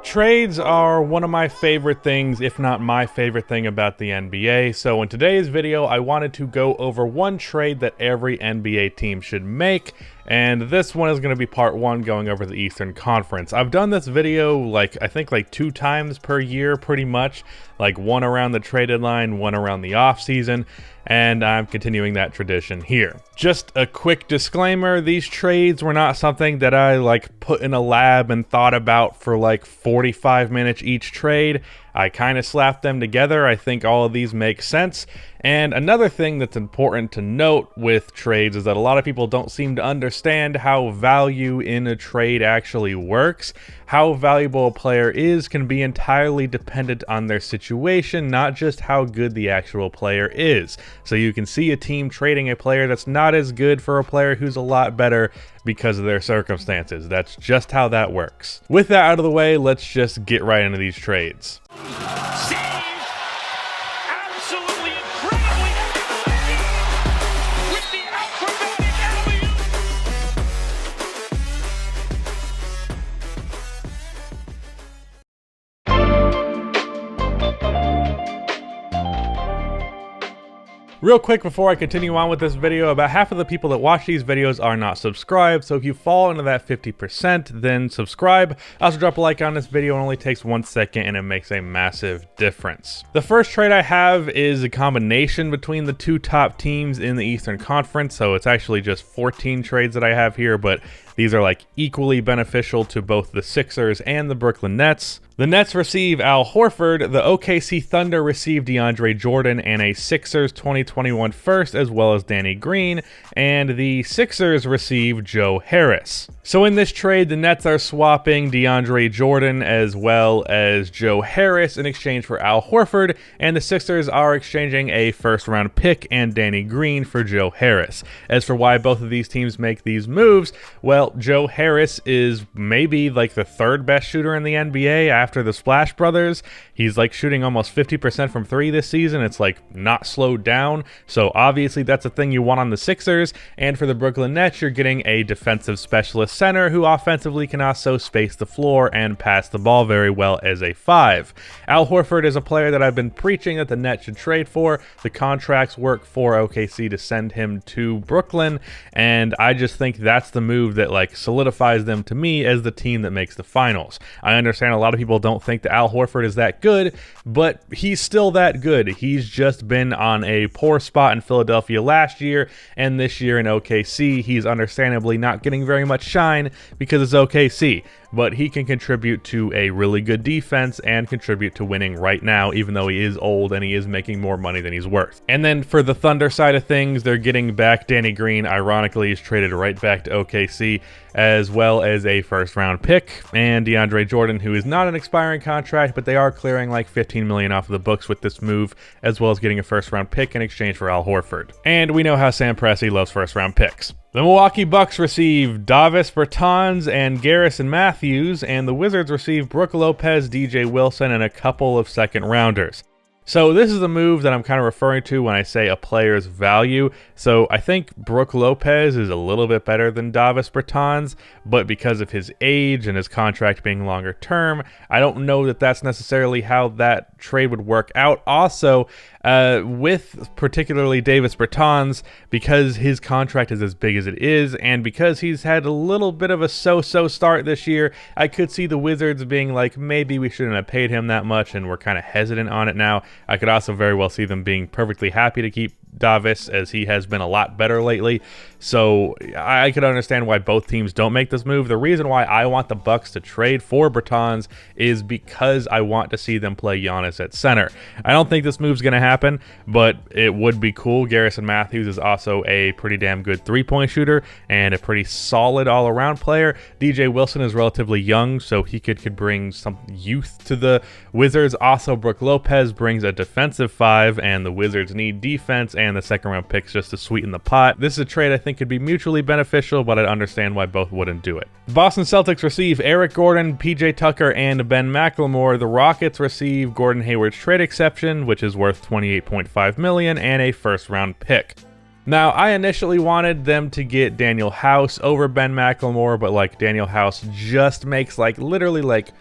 Trades are one of my favorite things, if not my favorite thing about the NBA. So in today's video, I wanted to go over one trade that every NBA team should make. And this one is going to be part one, going over the Eastern Conference. I've done this video I think 2 times per year pretty much, like one around the trade deadline, one around the off season, and I'm continuing that tradition here. Just a quick disclaimer, these trades were not something that I put in a lab and thought about for 45 minutes each trade. I kind of slapped them together. I think all of these make sense. And another thing that's important to note with trades is that a lot of people don't seem to understand how value in a trade actually works. How valuable a player is can be entirely dependent on their situation, not just how good the actual player is. So you can see a team trading a player that's not as good for a player who's a lot better because of their circumstances. That's just how that works. With that out of the way, let's just get right into these trades. Real quick before I continue on with this video, about half of the people that watch these videos are not subscribed, so if you fall into that 50%, then subscribe. Also drop a like on this video, it only takes 1 second and it makes a massive difference. The first trade I have is a combination between the 2 top teams in the Eastern Conference, so it's actually just 14 trades that I have here, but these are equally beneficial to both the Sixers and the Brooklyn Nets. The Nets receive Al Horford, the OKC Thunder receive DeAndre Jordan and a Sixers 2021 first, as well as Danny Green, and the Sixers receive Joe Harris. So in this trade, the Nets are swapping DeAndre Jordan as well as Joe Harris in exchange for Al Horford, and the Sixers are exchanging a first-round pick and Danny Green for Joe Harris. As for why both of these teams make these moves, well, Joe Harris is maybe the 3rd best shooter in the NBA after the Splash Brothers. He's shooting almost 50% from 3 this season. It's not slowed down. So obviously that's a thing you want on the Sixers. And for the Brooklyn Nets, you're getting a defensive specialist center who offensively can also space the floor and pass the ball very well as a 5. Al Horford is a player that I've been preaching that the Nets should trade for. The contracts work for OKC to send him to Brooklyn, and I just think that's the move that solidifies them to me as the team that makes the finals. I understand a lot of people don't think that Al Horford is that good, but he's still that good. He's just been on a poor spot in Philadelphia last year, and this year in OKC, he's understandably not getting very much shine because it's OKC. But he can contribute to a really good defense and contribute to winning right now, even though he is old and he is making more money than he's worth. And then for the Thunder side of things, they're getting back Danny Green. Ironically, he's traded right back to OKC, as well as a first-round pick, and DeAndre Jordan, who is not an expiring contract, but they are clearing $15 million off of the books with this move, as well as getting a first-round pick in exchange for Al Horford. And we know how Sam Presti loves first-round picks. The Milwaukee Bucks receive Davis Bertans and Garrison Matthews, and the Wizards receive Brook Lopez, DJ Wilson, and a couple of second-rounders. So this is a move that I'm kind of referring to when I say a player's value. So I think Brook Lopez is a little bit better than Davis Bertans, but because of his age and his contract being longer term, I don't know that that's necessarily how that trade would work out. Also, with particularly Davis Bertans, because his contract is as big as it is, and because he's had a little bit of a so-so start this year, I could see the Wizards being maybe we shouldn't have paid him that much, and we're kind of hesitant on it now. I could also very well see them being perfectly happy to keep Davis, as he has been a lot better lately. So I could understand why both teams don't make this move. The reason why I want the Bucks to trade for Bertans is because I want to see them play Giannis at center. I don't think this move's going to happen, but it would be cool. Garrison Matthews is also a pretty damn good 3-point shooter and a pretty solid all-around player. DJ Wilson is relatively young, so he could bring some youth to the Wizards. Also, Brook Lopez brings a defensive 5, and the Wizards need defense and the second-round picks just to sweeten the pot. This is a trade I think could be mutually beneficial, but I understand why both wouldn't do it. The Boston Celtics receive Eric Gordon, PJ Tucker, and Ben McLemore. The Rockets receive Gordon Hayward's trade exception, which is worth $28.5 million, and a first-round pick. Now, I initially wanted them to get Daniel House over Ben McLemore, but Daniel House just makes literally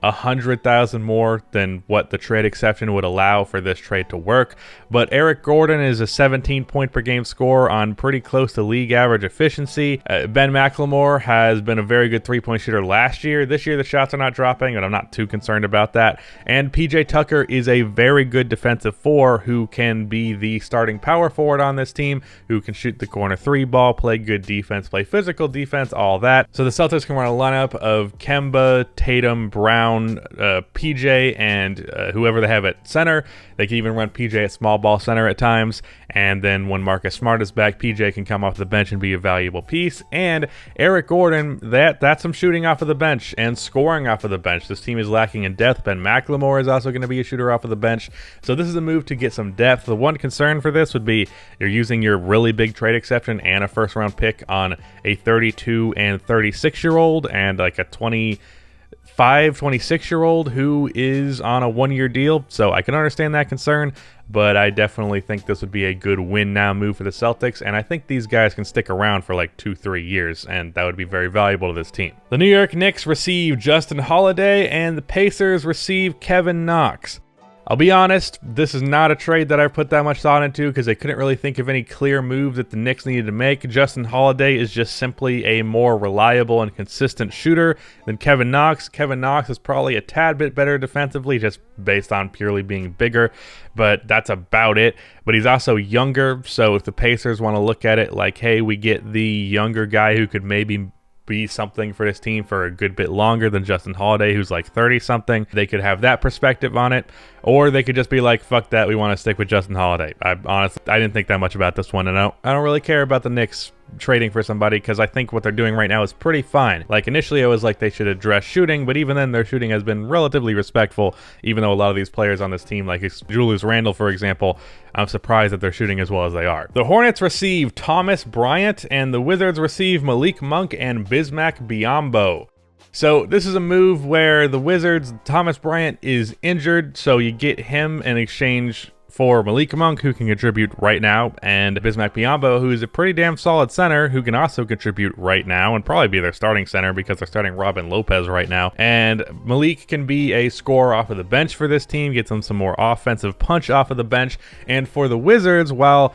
100,000 more than what the trade exception would allow for this trade to work. But Eric Gordon is a 17 point per game scorer on pretty close to league average efficiency. Ben McLemore has been a very good 3-point shooter last year. This year the shots are not dropping, and I'm not too concerned about that. And PJ Tucker is a very good defensive four who can be the starting power forward on this team, who can shoot the corner 3 ball, play good defense, play physical defense, all that. So the Celtics can run a lineup of Kemba, Tatum, Brown, PJ, and whoever they have at center. They can even run PJ at small ball center at times, and then when Marcus Smart is back, PJ can come off the bench and be a valuable piece. And Eric Gordon, that's some shooting off of the bench and scoring off of the bench. This team is lacking in depth. Ben McLemore is also going to be a shooter off of the bench, so this is a move to get some depth. The one concern for this would be you're using your really big trade exception and a first round pick on a 32 and 36 year old and like a 26 year old who is on a 1-year deal. So I can understand that concern, but I definitely think this would be a good win now move for the Celtics, and I think these guys can stick around for like 2-3 years, and that would be very valuable to this team. The New York Knicks receive Justin Holiday, and the Pacers receive Kevin Knox. I'll be honest, this is not a trade that I've put that much thought into because I couldn't really think of any clear move that the Knicks needed to make. Justin Holiday is just simply a more reliable and consistent shooter than Kevin Knox. Kevin Knox is probably a tad bit better defensively just based on purely being bigger, but that's about it. But he's also younger, so if the Pacers want to look at it like, hey, we get the younger guy who could maybe be something for this team for a good bit longer than Justin Holiday, who's like 30-something. They could have that perspective on it, or they could just be like, fuck that, we want to stick with Justin Holiday. I didn't think that much about this one, and I don't really care about the Knicks trading for somebody because I think what they're doing right now is pretty fine. Like initially I was like they should address shooting, but even then their shooting has been relatively respectful, even though a lot of these players on this team, like Julius Randle for example, I'm surprised that they're shooting as well as they are. The Hornets receive Thomas Bryant, and the Wizards receive Malik Monk and Bismack Biyombo. So this is a move where the Wizards, Thomas Bryant is injured, so you get him in exchange for Malik Monk, who can contribute right now, and Bismack Biyombo, who is a pretty damn solid center, who can also contribute right now and probably be their starting center because they're starting Robin Lopez right now. And Malik can be a scorer off of the bench for this team, gets them some more offensive punch off of the bench. And for the Wizards, while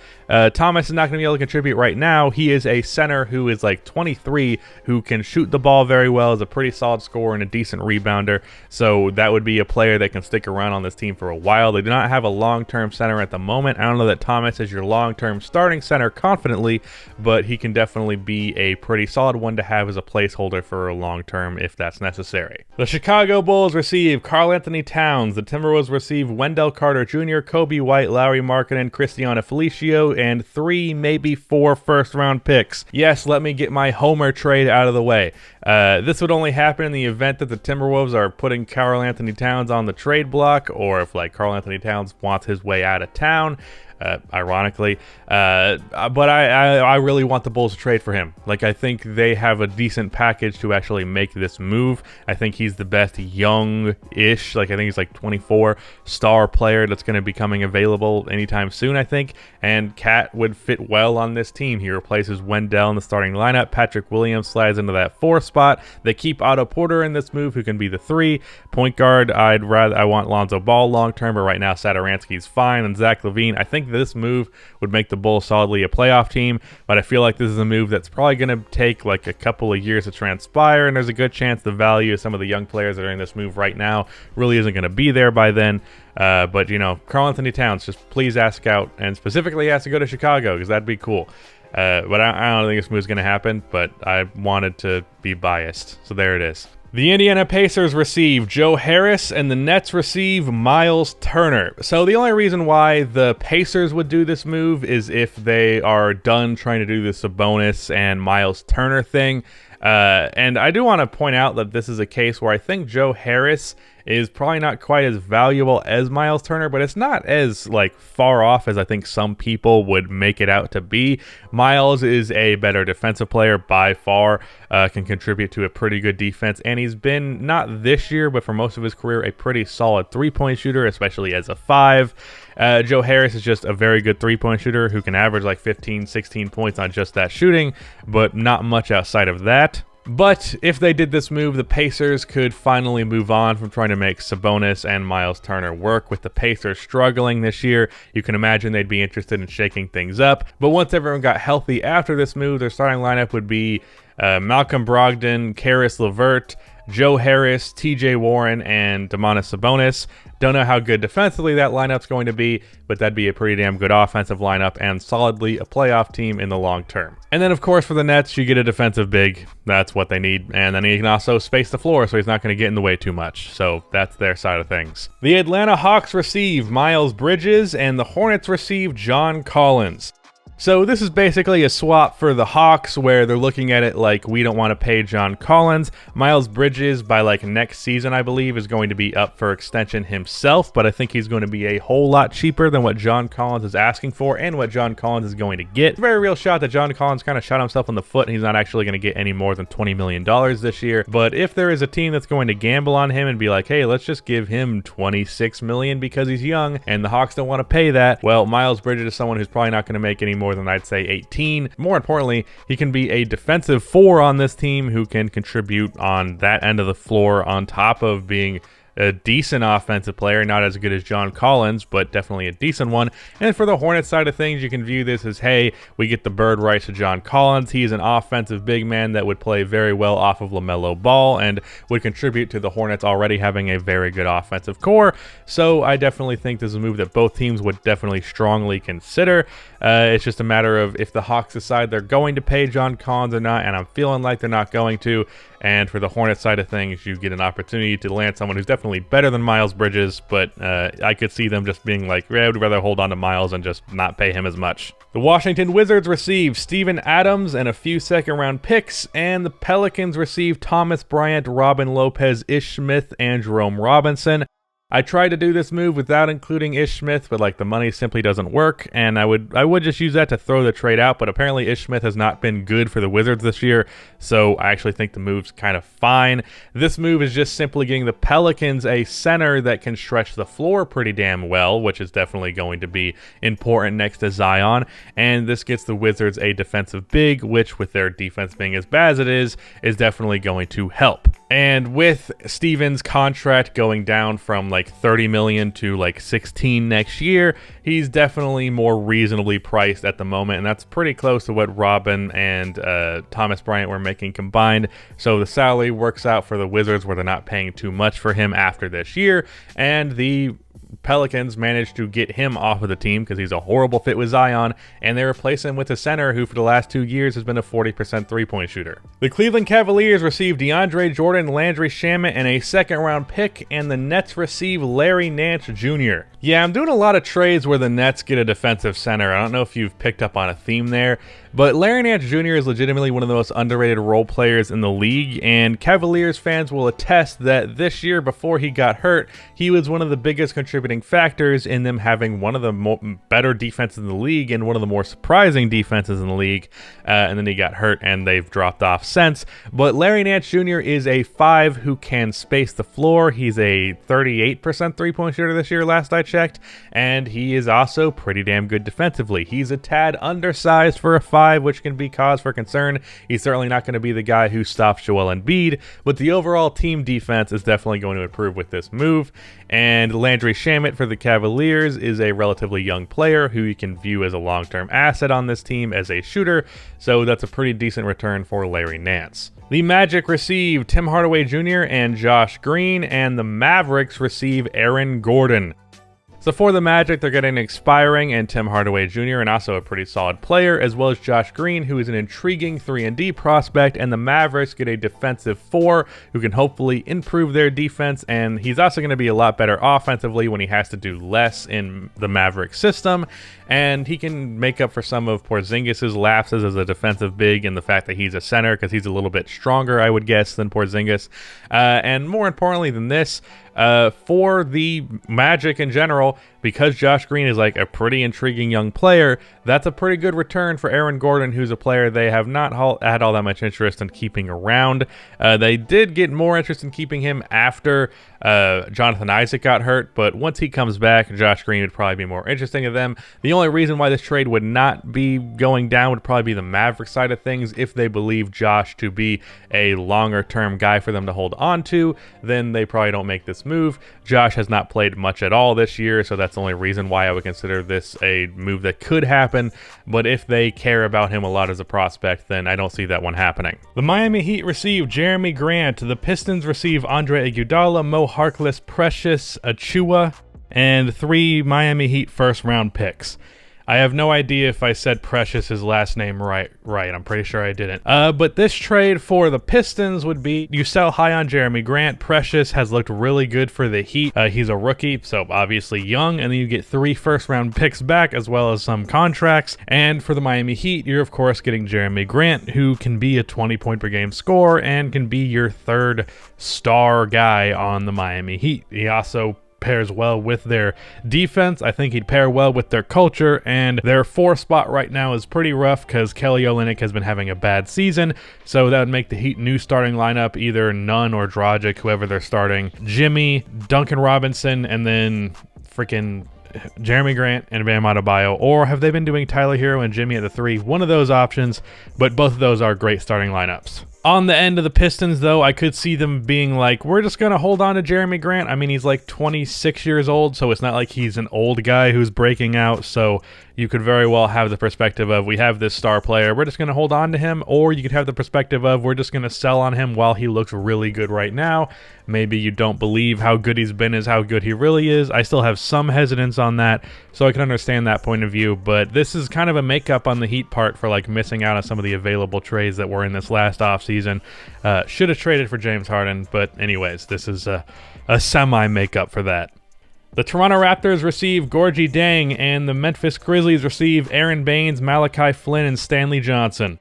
Thomas is not going to be able to contribute right now, he is a center who is like 23, who can shoot the ball very well, is a pretty solid scorer and a decent rebounder. So that would be a player that can stick around on this team for a while. They do not have a long-term center at the moment. I don't know that Thomas is your long-term starting center confidently, but he can definitely be a pretty solid one to have as a placeholder for a long-term if that's necessary. The Chicago Bulls receive Karl Anthony Towns. The Timberwolves receive Wendell Carter Jr., Kobe White, Lauri Markkanen, Cristiano Felicio, and 3, maybe 4 first-round picks. Yes, let me get my Homer trade out of the way. This would only happen in the event that the Timberwolves are putting Karl Anthony Towns on the trade block, or if like Karl Anthony Towns wants his way out of town, ironically. But I really want the Bulls to trade for him. Like, I think they have a decent package to actually make this move. I think he's the best young-ish, like I think he's like 24, star player that's going to be coming available anytime soon, I think. And Cat would fit well on this team. He replaces Wendell in the starting lineup. Patrick Williams slides into that 4 spot. They keep Otto Porter in this move, who can be the 3. Point guard, I want Lonzo Ball long-term, but right now Satoransky's fine. And Zach LaVine, I think this move would make the Bulls solidly a playoff team, but I feel like this is a move that's probably going to take like a couple of years to transpire, and there's a good chance the value of some of the young players that are in this move right now really isn't going to be there by then. But, you know, Karl Anthony Towns, just please ask out, and specifically ask to go to Chicago, because that'd be cool. But I don't think this move's going to happen, but I wanted to be biased, so there it is. The Indiana Pacers receive Joe Harris, and the Nets receive Miles Turner. So the only reason why the Pacers would do this move is if they are done trying to do the Sabonis and Miles Turner thing. And I do want to point out that this is a case where I think Joe Harris is probably not quite as valuable as Miles Turner, but it's not as like far off as I think some people would make it out to be. Miles is a better defensive player by far, can contribute to a pretty good defense, and he's been, not this year, but for most of his career, a pretty solid three-point shooter, especially as a 5. Joe Harris is just a very good three-point shooter who can average like 15, 16 points on just that shooting, but not much outside of that. But if they did this move, the Pacers could finally move on from trying to make Sabonis and Miles Turner work. With the Pacers struggling this year, you can imagine they'd be interested in shaking things up. But once everyone got healthy after this move, their starting lineup would be Malcolm Brogdon, Karis LeVert, Joe Harris, TJ Warren, and Domantas Sabonis. Don't know how good defensively that lineup's going to be, but that'd be a pretty damn good offensive lineup and solidly a playoff team in the long term. And then, of course, for the Nets, you get a defensive big. That's what they need. And then he can also space the floor, so he's not going to get in the way too much. So that's their side of things. The Atlanta Hawks receive Miles Bridges, and the Hornets receive John Collins. So this is basically a swap for the Hawks, where they're looking at it like, we don't want to pay John Collins. Miles Bridges, by like next season, I believe, is going to be up for extension himself, but I think he's going to be a whole lot cheaper than what John Collins is asking for and what John Collins is going to get. Very real shot that John Collins kind of shot himself in the foot, and he's not actually going to get any more than $20 million this year. But if there is a team that's going to gamble on him and be like, hey, let's just give him $26 million because he's young, and the Hawks don't want to pay that, well, Miles Bridges is someone who's probably not going to make any more than, I'd say, 18. More importantly, he can be a defensive 4 on this team who can contribute on that end of the floor on top of being a decent offensive player, not as good as John Collins, but definitely a decent one. And for the Hornets side of things, you can view this as, hey, we get the bird rights to John Collins. He's an offensive big man that would play very well off of LaMelo Ball and would contribute to the Hornets already having a very good offensive core. So I definitely think this is a move that both teams would definitely strongly consider. It's just a matter of if the Hawks decide they're going to pay John Collins or not, and I'm feeling like they're not going to. And for the Hornets side of things, you get an opportunity to land someone who's definitely better than Miles Bridges, but I could see them just being like, yeah, I would rather hold on to Miles and just not pay him as much. The Washington Wizards receive Steven Adams and a few second-round picks, and the Pelicans receive Thomas Bryant, Robin Lopez, Ish Smith, and Jerome Robinson. I tried to do this move without including Ish Smith, but like the money simply doesn't work, and I would just use that to throw the trade out, but apparently Ish Smith has not been good for the Wizards this year, so I actually think the move's kind of fine. This move is just simply getting the Pelicans a center that can stretch the floor pretty damn well, which is definitely going to be important next to Zion, and this gets the Wizards a defensive big, which with their defense being as bad as it is definitely going to help. And with Stevens' contract going down from like 30 million to like 16 next year, he's definitely more reasonably priced at the moment, and that's pretty close to what Robin and Thomas Bryant were making combined. So the salary works out for the Wizards where they're not paying too much for him after this year, and the Pelicans managed to get him off of the team because he's a horrible fit with Zion, and they replace him with a center who for the last 2 years has been a 40% three-point shooter. The Cleveland Cavaliers receive DeAndre Jordan, Landry Shamet, and a second-round pick, and the Nets receive Larry Nance Jr. Yeah, I'm doing a lot of trades where the Nets get a defensive center. I don't know if you've picked up on a theme there, but Larry Nance Jr. is legitimately one of the most underrated role players in the league, and Cavaliers fans will attest that this year before he got hurt, he was one of the biggest contributing factors in them having one of the better defenses in the league and one of the more surprising defenses in the league, and then he got hurt and they've dropped off since. But Larry Nance Jr. is a 5 who can space the floor. He's a 38% three-point shooter this year, last I checked, and he is also pretty damn good defensively. He's a tad undersized for a 5, which can be cause for concern. He's certainly not going to be the guy who stops Joel Embiid, but the overall team defense is definitely going to improve with this move. And Landry Shamet for the Cavaliers is a relatively young player who you can view as a long-term asset on this team as a shooter, so that's a pretty decent return for Larry Nance. The Magic receive Tim Hardaway Jr. and Josh Green, and the Mavericks receive Aaron Gordon. So for the Magic, they're getting expiring and Tim Hardaway Jr., and also a pretty solid player, as well as Josh Green, who is an intriguing 3-and-D prospect, and the Mavericks get a defensive 4 who can hopefully improve their defense, and he's also going to be a lot better offensively when he has to do less in the Maverick system, and he can make up for some of Porzingis' lapses as a defensive big and the fact that he's a center because he's a little bit stronger, I would guess, than Porzingis. And more importantly than this, for the Magic in general, because Josh Green is like a pretty intriguing young player, that's a pretty good return for Aaron Gordon, who's a player they have not had all that much interest in keeping around. They did get more interest in keeping him after Jonathan Isaac got hurt, but once he comes back, Josh Green would probably be more interesting to them. The only reason why this trade would not be going down would probably be the Mavericks side of things. If they believe Josh to be a longer term guy for them to hold on to, then they probably don't make this move. Josh has not played much at all this year, so that's the only reason why I would consider this a move that could happen. But if they care about him a lot as a prospect, then I don't see that one happening. The Miami Heat receive Jeremy Grant. The Pistons receive Andre Iguodala, Mo Harkless, Precious Achiuwa, and 3 Miami Heat first-round picks. I have no idea if I said Precious's last name right. I'm pretty sure I didn't. But this trade for the Pistons would be, you sell high on Jeremy Grant. Precious has looked really good for the Heat. He's a rookie, so obviously young, and then you get 3 first-round picks back as well as some contracts. And for the Miami Heat, you're of course getting Jeremy Grant, who can be a 20-point-per-game scorer and can be your 3rd star guy on the Miami Heat. He also pairs well with their defense. I think he'd pair well with their culture, and their 4 spot right now is pretty rough because Kelly Olynyk has been having a bad season, so that would make the Heat new starting lineup either Nunn or Dragic, whoever they're starting, Jimmy, Duncan Robinson, and then freaking Jeremy Grant and Bam Adebayo. Or have they been doing Tyler Hero and Jimmy at the 3? One of those options, but both of those are great starting lineups. On the end of the Pistons, though, I could see them being like, we're just going to hold on to Jeremy Grant. I mean, he's like 26 years old, so it's not like he's an old guy who's breaking out. So you could very well have the perspective of, we have this star player, we're just going to hold on to him. Or you could have the perspective of, we're just going to sell on him while he looks really good right now. Maybe you don't believe how good he's been is how good he really is. I still have some hesitance on that, so I can understand that point of view. But this is kind of a makeup on the Heat part for like missing out on some of the available trades that were in this last offseason. Should have traded for James Harden, but anyways, this is a semi-makeup for that. The Toronto Raptors receive Gorgie Deng, and the Memphis Grizzlies receive Aaron Baines, Malachi Flynn, and Stanley Johnson.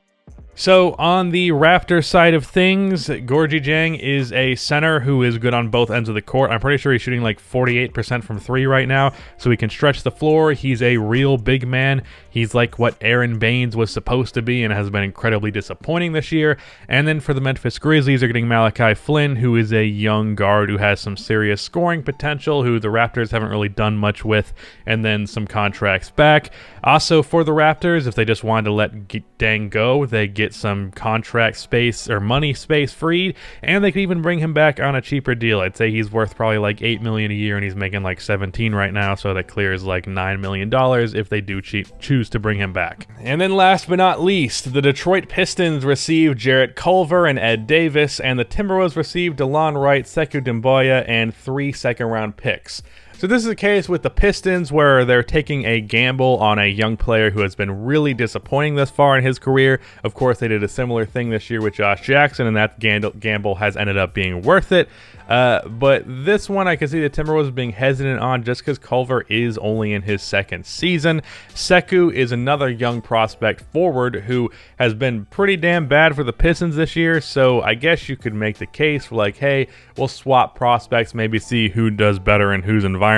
So on the Raptors side of things, Gorgie Deng is a center who is good on both ends of the court. I'm pretty sure he's shooting like 48% from 3 right now, so he can stretch the floor. He's a real big man. He's like what Aaron Baines was supposed to be and has been incredibly disappointing this year. And then for the Memphis Grizzlies, they're getting Malachi Flynn, who is a young guard who has some serious scoring potential, who the Raptors haven't really done much with, and then some contracts back. Also for the Raptors, if they just wanted to let Deng go, they get some contract space or money space freed, and they could even bring him back on a cheaper deal. I'd say he's worth probably like $8 million a year, and he's making like 17 right now, so that clears like $9 million if they do choose to bring him back. And then last but not least, the Detroit Pistons receive Jarrett Culver and Ed Davis, and the Timberwolves receive DeLon Wright, Sekou Doumbouya, and 3 second-round picks. So this is a case with the Pistons where they're taking a gamble on a young player who has been really disappointing thus far in his career. Of course, they did a similar thing this year with Josh Jackson, and that gamble has ended up being worth it. But this one I can see the Timberwolves being hesitant on just because Culver is only in his 2nd season. Sekou is another young prospect forward who has been pretty damn bad for the Pistons this year, so I guess you could make the case for like, hey, we'll swap prospects, maybe see who does better in whose environment,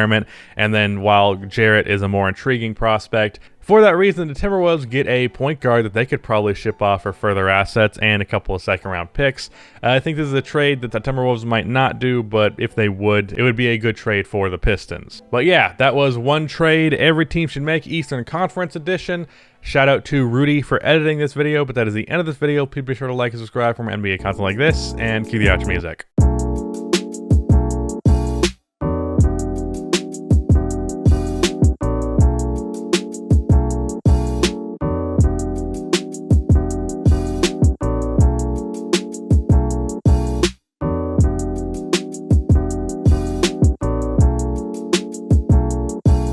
and then while Jarrett is a more intriguing prospect, for that reason, the Timberwolves get a point guard that they could probably ship off for further assets and a couple of second-round picks. I think this is a trade that the Timberwolves might not do, but if they would, it would be a good trade for the Pistons. But yeah, that was one trade every team should make, Eastern Conference edition. Shout out to Rudy for editing this video, but that is the end of this video. Please be sure to like and subscribe for more NBA content like this, and cue the outro music.